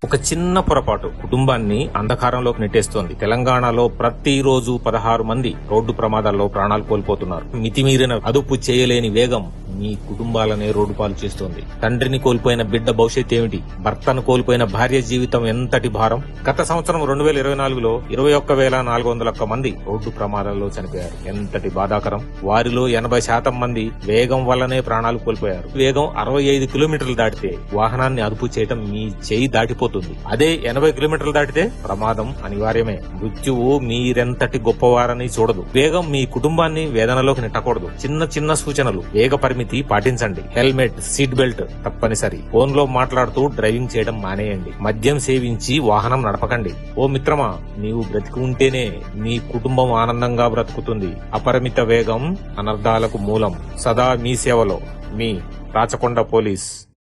ఒక చిన్న పొరపాటు కుటుంబాన్ని అంధకారంలోకి నెట్టేస్తోంది. తెలంగాణలో ప్రతిరోజు 16 మంది రోడ్డు ప్రమాదాల్లో ప్రాణాలు కోల్పోతున్నారు. మితిమీరిన అదుపు చేయలేని వేగం మీ కుటుంబాలనే రోడ్డు పాలు చేస్తోంది. తండ్రిని కోల్పోయిన బిడ్డ భవిష్యత్ ఏమిటి? భర్తను కోల్పోయిన భార్య జీవితం ఎంతటి భారం? గత సంవత్సరం 2024లో 21,401 మంది రోడ్డు ప్రమాదాల్లో చనిపోయారు. ఎంతటి బాధాకరం! వారిలో 80% మంది వేగం వల్లనే ప్రాణాలు కోల్పోయారు. వేగం 65 కిలోమీటర్లు దాటితే వాహనాన్ని అదుపు చేయడం మీ చేయి దాటిపోతుంది. అదే 80 కిలోమీటర్లు దాటితే ప్రమాదం అనివార్యమే. మృత్యువు మీరెంతటి గొప్పవారని చూడదు. వేగం మీ కుటుంబాన్ని వేదనలోకి నెట్టకూడదు. చిన్న చిన్న సూచనలు, వేగ పరిమితి పాటించండి. హెల్మెట్, సీట్ బెల్ట్ తప్పనిసరి. ఫోన్ లో మాట్లాడుతూ డ్రైవింగ్ చేయడం మానేయండి. మద్యం సేవించి వాహనం నడపకండి. ఓ మిత్రమా, నీవు బ్రతికి ఉంటేనే నీ కుటుంబం ఆనందంగా బ్రతుకుతుంది. అపరిమిత వేగం అనర్థాలకు మూలం. సదా మీ సేవలో మీ రాచకొండ పోలీస్.